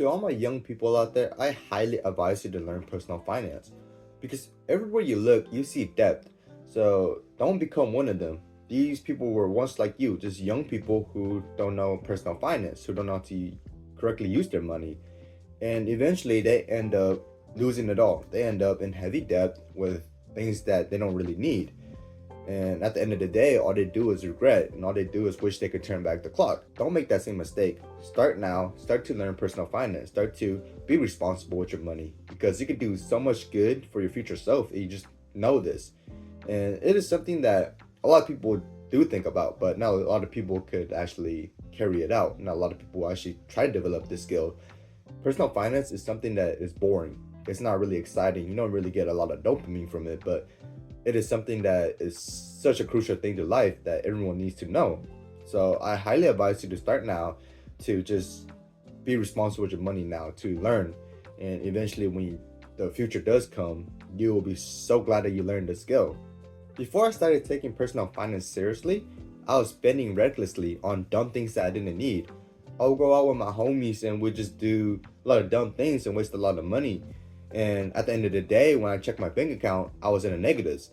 to all my young people out there, I highly advise you to learn personal finance because everywhere you look, you see debt. So don't become one of them. These people were once like you, just young people who don't know personal finance, who don't know how to correctly use their money. And eventually they end up losing it all. They end up in heavy debt with things that they don't really need. And at the end of the day, all they do is regret, and all they do is wish they could turn back the clock. Don't make that same mistake. Start now, start to learn personal finance, start to be responsible with your money because you can do so much good for your future self. You just know this. And it is something that a lot of people do think about, but not a lot of people could actually carry it out. Not a lot of people actually try to develop this skill. Personal finance is something that is boring. It's not really exciting. You don't really get a lot of dopamine from it, but it is something that is such a crucial thing to life that everyone needs to know. So I highly advise you to start now, to just be responsible with your money now, to learn. And eventually, when the future does come, you will be so glad that you learned the skill. Before I started taking personal finance seriously, I was spending recklessly on dumb things that I didn't need. I would go out with my homies and we'd just do a lot of dumb things and waste a lot of money. And at the end of the day, when I checked my bank account, I was in the negatives.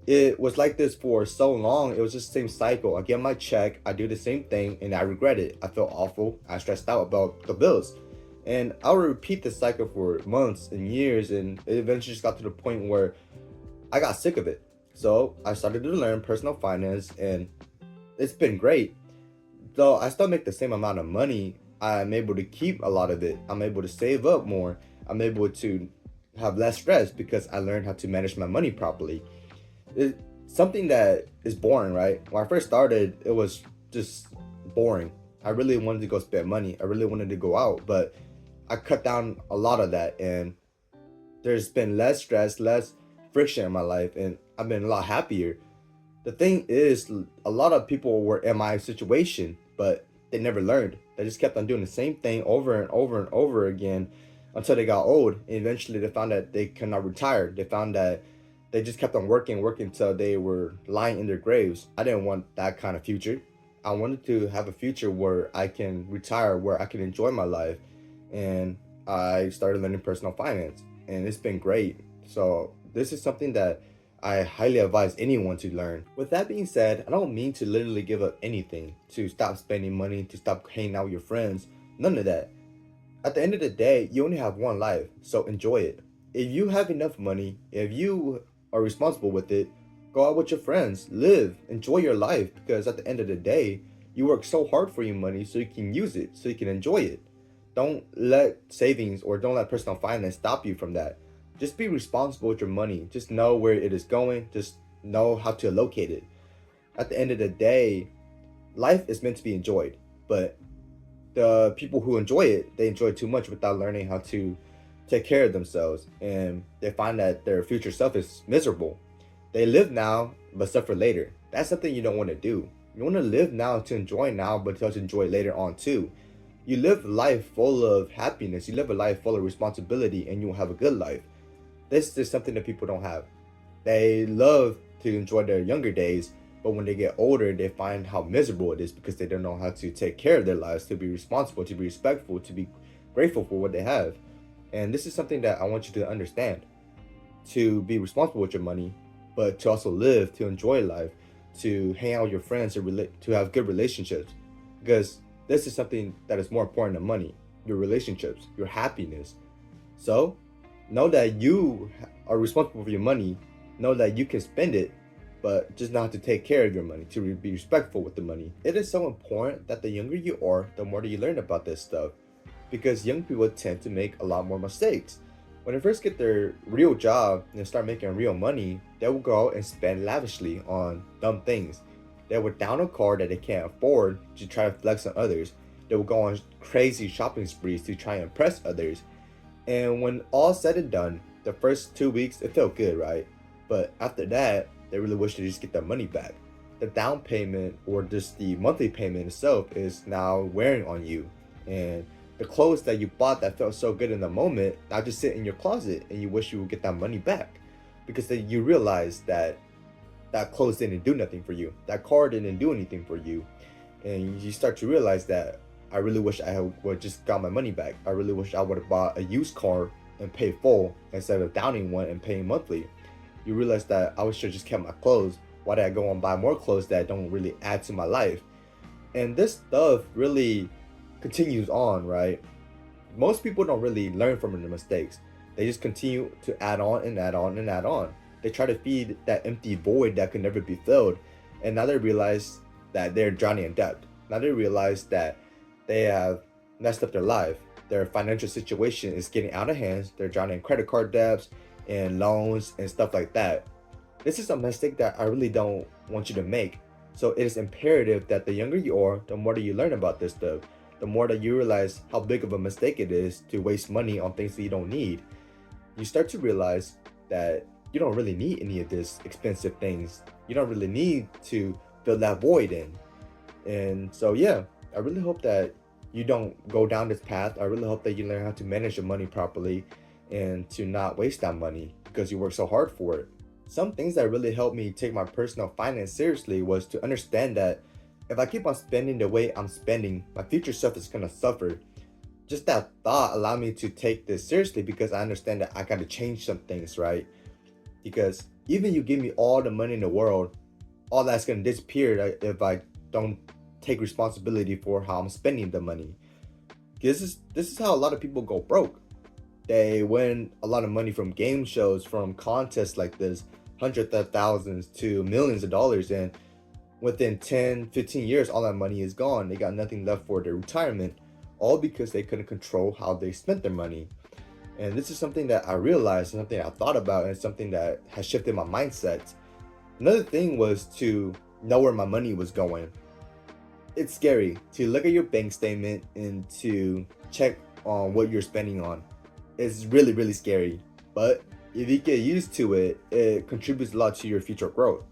It was like this for so long. It was just the same cycle. I get my check, I do the same thing, and I regret it. I felt awful. I stressed out about the bills. And I would repeat this cycle for months and years, and it eventually just got to the point where I got sick of it. So I started to learn personal finance, and it's been great. Though I still make the same amount of money, I'm able to keep a lot of it. I'm able to save up more. I'm able to have less stress because I learned how to manage my money properly. It's something that is boring, right? When I first started, it was just boring. I really wanted to go spend money. I really wanted to go out, but I cut down a lot of that, and there's been less stress, less friction in my life, and I've been a lot happier. The thing is, a lot of people were in my situation, but they never learned. They just kept on doing the same thing over and over and over again until they got old. And eventually they found that they could not retire. They found that they just kept on working until they were lying in their graves. I didn't want that kind of future. I wanted to have a future where I can retire, where I can enjoy my life. And I started learning personal finance, and it's been great. So this is something that I highly advise anyone to learn. With that being said, I don't mean to literally give up anything, to stop spending money, to stop hanging out with your friends. None of that. At the end of the day, you only have one life, so enjoy it. If you have enough money, if you are responsible with it, go out with your friends, live, enjoy your life, because at the end of the day, you work so hard for your money so you can use it, so you can enjoy it. Don't let savings or don't let personal finance stop you from that. Just be responsible with your money. Just know where it is going. Just know how to allocate it. At the end of the day, life is meant to be enjoyed, but the people who enjoy it, they enjoy too much without learning how to take care of themselves, and they find that their future self is miserable. They live now but suffer later. That's something you don't want to do. You want to live now to enjoy now, but to enjoy later on too. You live a life full of happiness, you live a life full of responsibility, and you'll have a good life. This is something that people don't have. They love to enjoy their younger days, but when they get older, they find how miserable it is because they don't know how to take care of their lives, to be responsible, to be respectful, to be grateful for what they have. And this is something that I want you to understand. To be responsible with your money, but to also live, to enjoy life, to hang out with your friends, to have good relationships. Because this is something that is more important than money. Your relationships, your happiness. So, know that you are responsible for your money. Know that you can spend it, but just know how to take care of your money, to be respectful with the money. It is so important that the younger you are, the more that you learn about this stuff. Because young people tend to make a lot more mistakes. When they first get their real job and start making real money, they will go out and spend lavishly on dumb things. They will down a car that they can't afford to try to flex on others. They will go on crazy shopping sprees to try and impress others. And when all said and done, the first 2 weeks, it felt good, right? But after that, they really wish to just get their money back. The down payment or just the monthly payment itself is now wearing on you. And the clothes that you bought that felt so good in the moment now just sit in your closet, and you wish you would get that money back. Because then you realize that that clothes didn't do nothing for you. That car didn't do anything for you. And you start to realize that I really wish would just got my money back. I really wish I would have bought a used car and paid full instead of downing one and paying monthly. You realize that I should just kept my clothes. Why did I go and buy more clothes that don't really add to my life? And this stuff really continues on, right? Most people don't really learn from their mistakes. They just continue to add on and add on and add on. They try to feed that empty void that can never be filled. And now they realize that they're drowning in debt. Now they realize that they have messed up their life. Their financial situation is getting out of hand. They're drowning in credit card debts and loans and stuff like that. This is a mistake that I really don't want you to make. So it is imperative that the younger you are, the more that you learn about this stuff, the more that you realize how big of a mistake it is to waste money on things that you don't need. You start to realize that you don't really need any of this expensive things. You don't really need to fill that void in. And so yeah, I really hope that you don't go down this path. I really hope that you learn how to manage your money properly and to not waste that money because you work so hard for it. Some things that really helped me take my personal finance seriously was to understand that if I keep on spending the way I'm spending, my future self is gonna suffer. Just that thought allowed me to take this seriously because I understand that I gotta change some things, right? Because even you give me all the money in the world, all that's gonna disappear if I don't take responsibility for how I'm spending the money. This is how a lot of people go broke. They win a lot of money from game shows, from contests like this, hundreds of thousands to millions of dollars, and within 10, 15 years, all that money is gone. They got nothing left for their retirement, all because they couldn't control how they spent their money. And this is something that I realized, something I thought about, and something that has shifted my mindset. Another thing was to know where my money was going. It's scary to look at your bank statement and to check on what you're spending on. It's really, really scary. But if you get used to it, it contributes a lot to your future growth,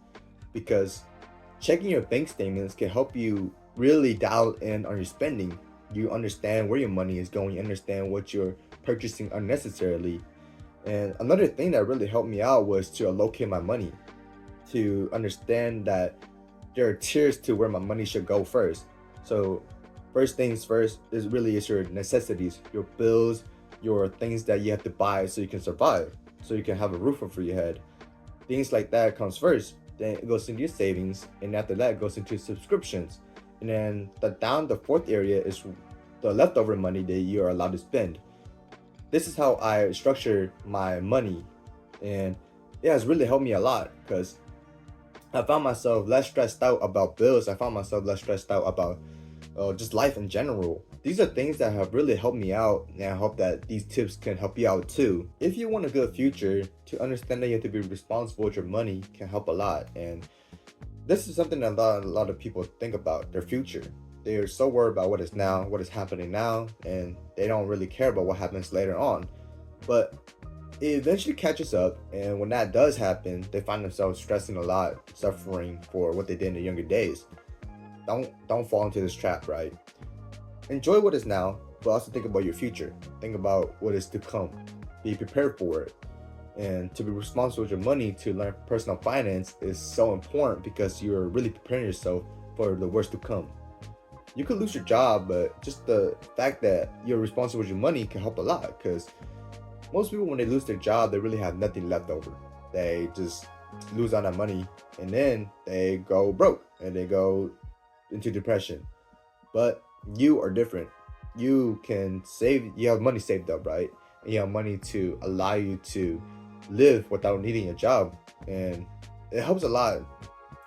because checking your bank statements can help you really dial in on your spending. You understand where your money is going, you understand what you're purchasing unnecessarily. And another thing that really helped me out was to allocate my money, to understand that there are tiers to where my money should go first. So first things first is your necessities, your bills, your things that you have to buy so you can survive, so you can have a roof over your head. Things like that comes first. Then it goes into your savings, and after that it goes into subscriptions. And then the fourth area is the leftover money that you are allowed to spend. This is how I structure my money, and it has really helped me a lot because I found myself less stressed out about bills. I found myself less stressed out about just life in general. These are things that have really helped me out, and I hope that these tips can help you out too. If you want a good future, to understand that you have to be responsible with your money can help a lot. And this is something that a lot of people think about, their future. They're so worried about what is now, what is happening now, and they don't really care about what happens later on. But it eventually catches up, and when that does happen, they find themselves stressing a lot, suffering for what they did in the younger days. Don't fall into this trap, right? Enjoy what is now, but also think about your future. Think about what is to come. Be prepared for it. And to be responsible with your money, to learn personal finance is so important because you're really preparing yourself for the worst to come. You could lose your job, but just the fact that you're responsible with your money can help a lot, because most people, when they lose their job, they really have nothing left over. They just lose all that money, and then they go broke and they go into depression. But you are different. You can save, you have money saved up, right? And you have money to allow you to live without needing a job. And it helps a lot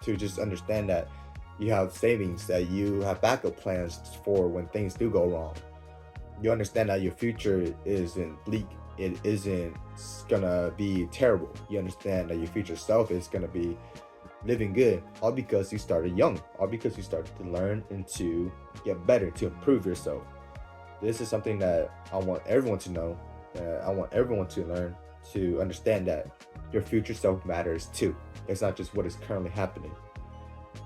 to just understand that you have savings, that you have backup plans for when things do go wrong. You understand that your future isn't bleak. It isn't gonna be terrible. You understand that your future self is gonna be living good, all because you started young, all because you started to learn and to get better, to improve yourself. This is something that I want everyone to know. I want everyone to learn, to understand that your future self matters too. It's not just what is currently happening.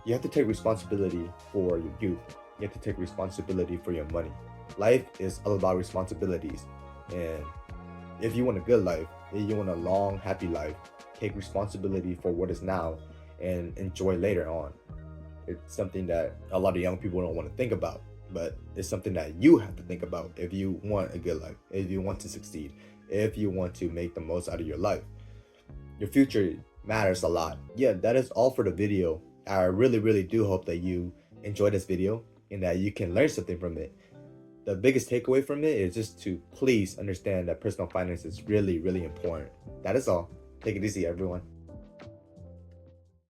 You have to take responsibility for your youth. You have to take responsibility for your money. Life is all about responsibilities. And if you want a good life, if you want a long, happy life, take responsibility for what is now and enjoy later on. It's something that a lot of young people don't want to think about. but it's something that you have to think about if you want a good life, if you want to succeed, if you want to make the most out of your life. Your future matters a lot. Yeah, that is all for the video. I really do hope that you enjoy this video and that you can learn something from it. The biggest takeaway from it is just to please understand that personal finance is really important. That is all. Take it easy, everyone.